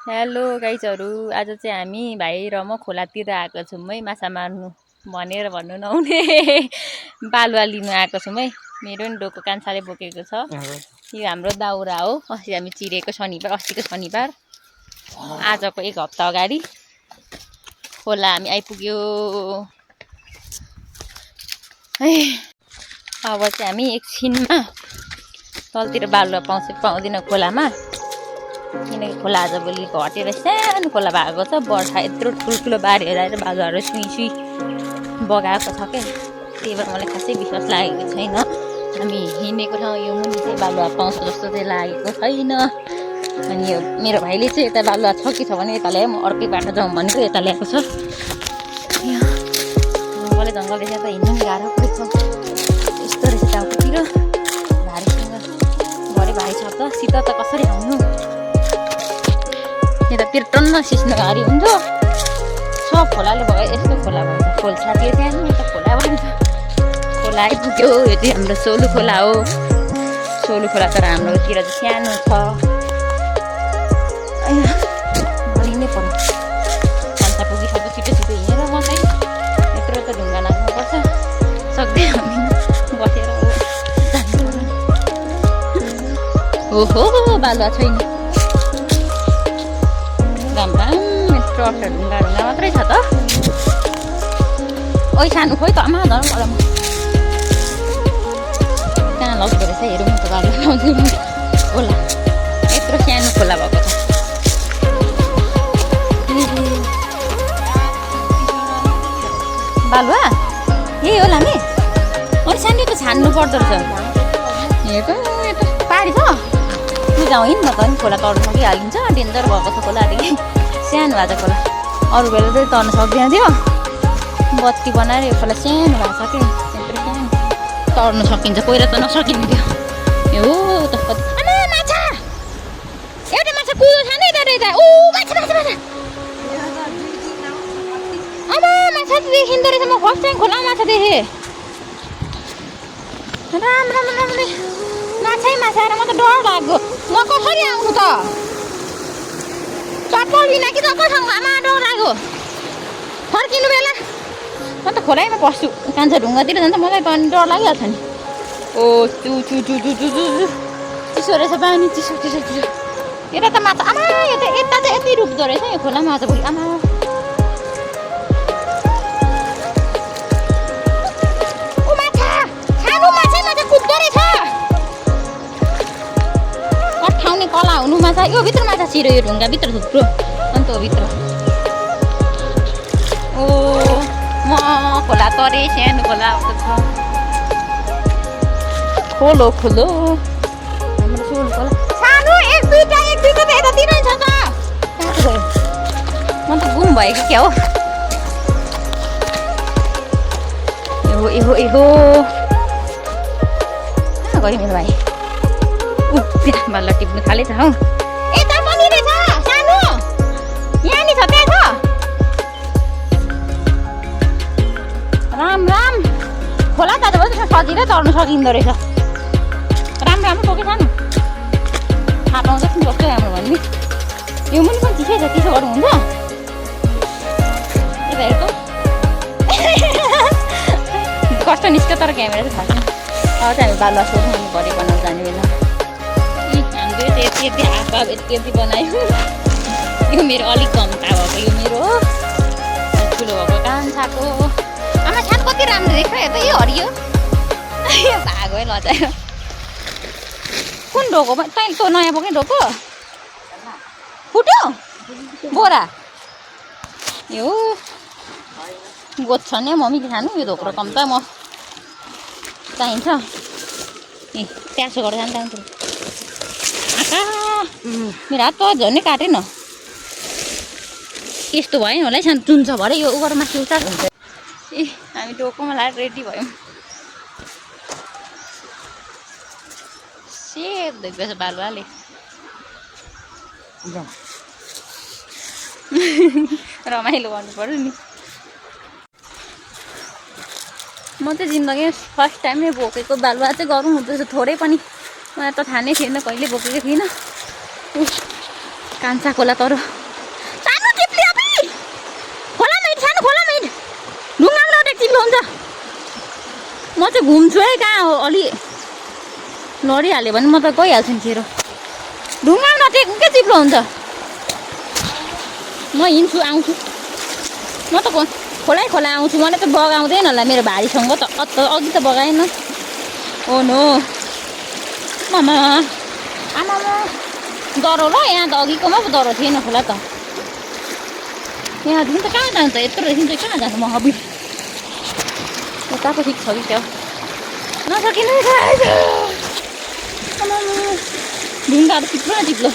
Hello गाइजहरू, आज चाहिँ हामी भाइ र म खोलातिर आएको छौँ है माछा मार्नु भनेर भन्नु नहुने बालुवा लिनु आएको छौँ है। मेरो नि डोको कान्छाले बोकेको छ। यो हाम्रो दाउरा हो। अस्ति हामी चिरेको शनिबार, अस्तिको शनिबार, आजको 1 हप्ता अगाडि खोला हामी आइपुग्यो है। अब चाहिँ हामी एकछिनमा तलतिर बालुवा पाउँदैन खोलामा, किनकि खोला आजभोलि घटेर सानो खोला भएको छ। बर्खा यत्रो ठुल्ठुलो बाढीहरू आएर बालुवाहरू सुई बगाएको छ क्या। त्यही भएर मलाई खासै विश्वास लागेको छैन। हामी हिँडेको ठाउँ यो मुनि चाहिँ बालुवा पाउँछ जस्तो चाहिँ लागेको छैन। अनि यो मेरो भाइले चाहिँ यता बालुवा छ कि छ भने यता ल्यायो, म अर्कै बाटो जाउँ भनेको यता ल्याएको छ। जङ्गल रहेछ त हिँड्नु पनि गाह्रो पर्छ। यस्तो रहेछ टाउकोतिर भारीसँग भरे भाइ छ त शीत त कसरी आउनु। यतातिर टन्न सिस्नो गाडी हुन्छ। सब खोलाले भयो, यस्तो खोला भन्छ खोल साथी सानो त खोला भन्छ। खोला आइपुग्यो। यो चाहिँ हाम्रो सोलु खोला हो। सोलु खोला तर हाम्रोतिर चाहिँ सानो छ। हिँड्नै पर्यो। खान्छ पुगिसक्यो छिटो छिटो हिँडेर म चाहिँ यत्रो त ढुङ्गा नाच्नुपर्छ। सक्दै हामी बसेर ओहो बालुवा छैन। यत्रो ढुङ्गा मात्रै छ त। ओइ सानो खोइ त आमा धर्म कलम कहाँ लग्दो रहेछ हेरौँ त। बालुवा पाउँदैन खोला, यत्रो सानो खोला भएको छ। बालुवा यही होला नि। अलिक सानो त छान्नु पर्दो रहेछ। हेर्नु यता पारी छ। तँ जाउँ हिँड्न त नि, खोला तर्नु सकिहालिन्छ। डेन्जर भएको छ खोला, अलिक सानो भएको छ खोला। अरू बेला चाहिँ तर्न सक्दैन थियो। बत्ती बनाएर यो खोला सानो भएको छ कि यत्रो सानो तर्नु सकिन्छ। पहिला त नसकिने थियो। यो त आमा माछा, एउटा माछा कुदो छ नि यता। ओ माछा माछा माछा आमा माछा त देखिँदो रहेछ। म फर्स्ट टाइम खोला माछा देखेँ। राम्रो माछै माछा आएर म त डर लाग्यो। म कसरी आउनु त? चप्पल बिना कि जग्गासँग आमा डर लाग्यो। फर्किनु बेला म त खोलाइमा पस्छु। कान्छा ढुङ्गातिर जान्छ मलाई त अनि डर लागिहाल्छ नि। ओ चु चु चु चु चु चु चिसो रहेछ पानी, चिसो। यता त माछा आमा, यता चाहिँ यति डुब्दो रहेछ यो खोला माछा भोलि आमा। ओ माछा सानो माछा कुद्दो रहेछ। कठाउने कला हुनु माछा। यो भित्र माछा छिरो, यो ढुङ्गा भित्र थुप्रो अन्त हो भित्र। ओ म खोला तरे सानो खोला आएको छ। खोलो हाम्रो सोलु खोला सानो। एक दुईटा त यतातिर छ त। कहाँ गयो? म त गुम भयो कि क्या हो। एहो कहाँ गयो मेरो भाइ? त्यहाँ बालुवा टिप्नु थालेछ हौ। यता पनि रहेछ सानो। यहाँ नि छ, त्यहाँ छ। राम खोला त त्यसमा सजिलै तर्नु सकिँदो रहेछ। राम्रो टोके सानो थाहा पाउँछ नि कस्तो राम्रो भन्ने। यो मुनि पनि चिसै छ, चिसो गर्नु हुन्छ। यता हेर्नु कस्तो निस्क्यो तर क्यामेरा चाहिँ थाहा छैन। अब चाहिँ हामी बालुवा सोध्नु अनि भरे बनाउनु जाने बेला हाम्रो यति आँखा यति बनायो। यो मेरो अलिक कम्ता भएको, यो मेरो हो ठुलो भएको कान्छाको। आमा छान कति राम्रो देख्छ। हेर्दा यो हरियो भागो है लजायो। कुन ढोको तैँले तँ नयाँ बोक्ने ढोको फुट्यो बोरा? यो गोछ नि मम्मीले खानु यो ढोक्रो कम त। म चाहिन्छ ए ट्यासो गरेर जान्छ आँखा। मेरो हात त झन् काटेन। यस्तो भयो होला है सानो चुन्छ भरे यो उगर माथि उचार हुन्छ। ए हामी डोकोमा लाएर रेडी भयौँ। सेप देख्दैछ बालुवाले। रमाइलो गर्नु पर्यो नि। म चाहिँ जिन्दगीमा फर्स्ट टाइमै बोकेको बालुवा चाहिँ गरौँ हुँदैछ थोरै पनि। मलाई त थाहा नै थिएन, कहिले बोकेको थिइनँ। कान्छा खोला तर सानो टिप्ली अपी खोला मैट सानो खोला मैट ढुङ्गामा नटेक चिप्लो हुन्छ म चाहिँ घुम्छु है कहाँ हो अलि लडिहाल्यो भने म त गइहाल्छु नि खेरो ढुङ्गामा नटेक के चिप्लो हुन्छ म हिँड्छु आउँछु म त खोला आउँछु मलाई त बगाउँदैन होला मेरो भारीसँग त अघि त बगाएन ओ नो आमा डह्रो ल यहाँ त अघिकोमा पो डह्रो थिएन खोला त यहाँदेखि त कहाँ जान्छ यत्रोदेखि चाहिँ कहाँ जानु म हबी यताको ठिक छ कि क्या नसकिनु ढुङ्गाहरू चिप्लो न चिप्लो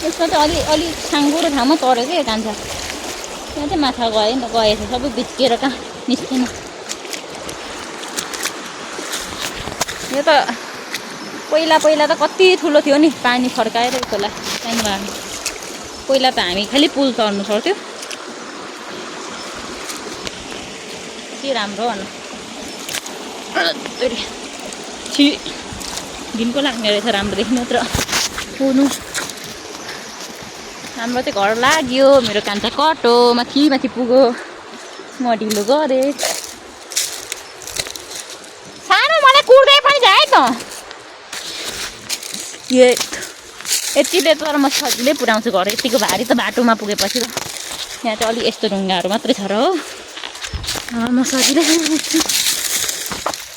यसमा चाहिँ अलि साङ्गुरो ठाउँमा तऱ्यो क्या कान्छा त्यहाँ चाहिँ माछा गयो नि त गएछ सबै बिच्किएर कहाँ निस्केन यो त पहिला त कति ठुलो थियो नि पानी फर्काएर खोला सानोमा पहिला त हामी खालि पुल चढ्नु सक्थ्यो के राम्रो भन छि दिनको लाग्ने रहेछ राम्रो देख्नु तर पुग्नु हाम्रो चाहिँ घर लाग्यो मेरो कान्छा कटो माथि पुग्यो म ढिलो गरेँ सानो मलाई कुर्दै पनि जाए त यतिले तर म सजिलै पुऱ्याउँछु घर यतिको भारी त बाटोमा पुगेपछि त यहाँ चाहिँ अलि यस्तो ढुङ्गाहरू मात्रै छ र हो म सजिलै पुग्छु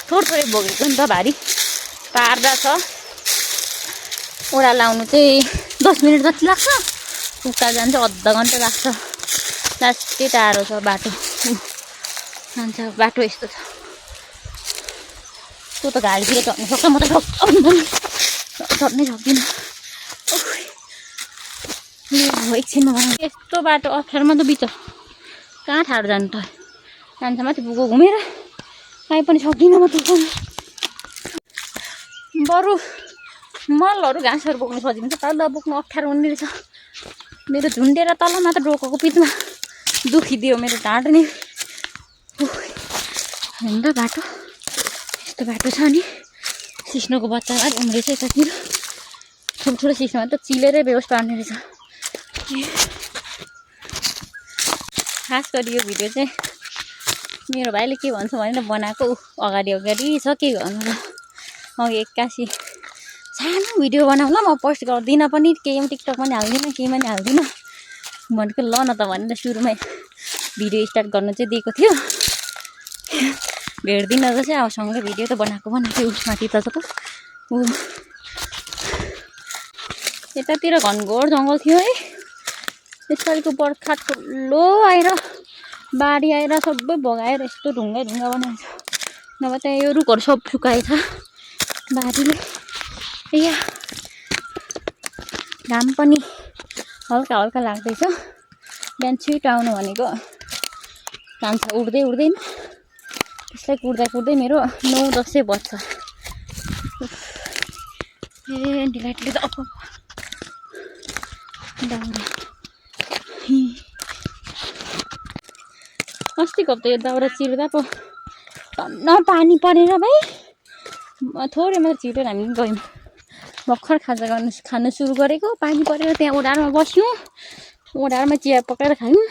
थोरै बोकेको नि त भारी पार्दा छ ओडा लाउनु चाहिँ 10 मिनट जति लाग्छ उकालो जान्छ आधा घन्टा लाग्छ लास्टै टाढो छ बाटो जान्छ बाटो यस्तो छ त्यो त गाडीतिर चढ्नु सक्छ म त चढ्नै सक्दिनँ एकछिनमा यस्तो बाटो अप्ठ्यारोमा त बिच कहाँ ठाडो जानु त कान्छा माथि पुगो घुमेर काहीँ पनि सक्दिनँ म त बरु मलहरू घाँसहरू बोक्नु सजिलो हुन्छ तल बोक्नु अप्ठ्यारो हुने रहेछ मेरो झुन्डेर तल मात्र डोकोको पिचमा दुखिदियो मेरो ढाड नि हेर्नु त बाटो यस्तो बाटो छ नि सिस्नोको बच्चा अलिक उम्रेछ यतातिर ठुल्ठुलो सिस्नोमा त चिलेरै बेहोस पार्ने रहेछ खास गरी यो भिडियो चाहिँ मेरो भाइले के भन्छ भनेर बनाएको अगाडि छ के गर्नु र अघि 81 सानो भिडियो बनाऊ ल म पोस्ट गर्दिनँ पनि केही पनि टिकटक पनि हाल्दिनँ केही पनि हाल्दिनँ भनेको ल न त भनेर सुरुमै भिडियो स्टार्ट गर्नु चाहिँ दिएको थियो भेट्दिनँ त चाहिँ अब सँगै भिडियो त बनाएको माथि त ऊ यतातिर घनघोर जङ्गल थियो है यसपालिको बर्खा ठुलो आएर बाढी आएर सबै भगाएर यस्तो ढुङ्गा बनाएछ नभए त्यहाँ यो रुखहरू सब सुकाएछ बाढीले या घाम पनि हल्का लाग्दैछ बिहान छिटो आउनु भनेको कान्छा उड्दैन त्यसलाई कुर्दै मेरो 9-10 बज्छ ढिलाइटले त दाउरा अस्तिको हप्ता यो दाउरा चिर्दा पो टन्न पानी परेर भाइ थोरै मात्र छिटो हामी गयौँ भर्खर खान सुरु गरेको पानी परेर त्यहाँ ओडारमा बस्यौँ ओडारमा चिया पकाएर खायौँ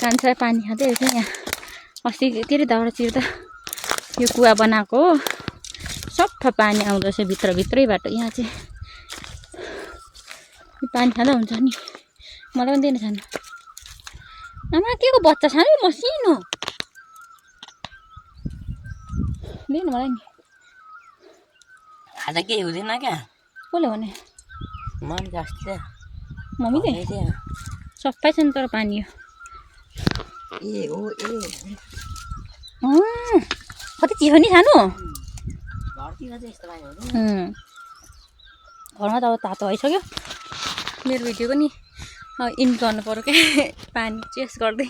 कान्छा पानी खाँदै रहेछ यहाँ अस्ति धेरै दाउरा चिर्दा यो कुवा बनाएको हो सफा पानी आउँदछ भित्रैबाट यहाँ चाहिँ पानी खाँदा हुन्छ नि मलाई पनि दिनु सानो आमा के को बच्चा सानो मसिनो दिनु मलाई नि आज के हुँदैन क्या कसले भने मम्मीले सफा छ नि तर पानी कति चिसो नि सानो घरमा त अब तातो भइसक्यो मेरो भिडियो पनि इन गर्नु पर्यो क्या पानी चेस गर्दै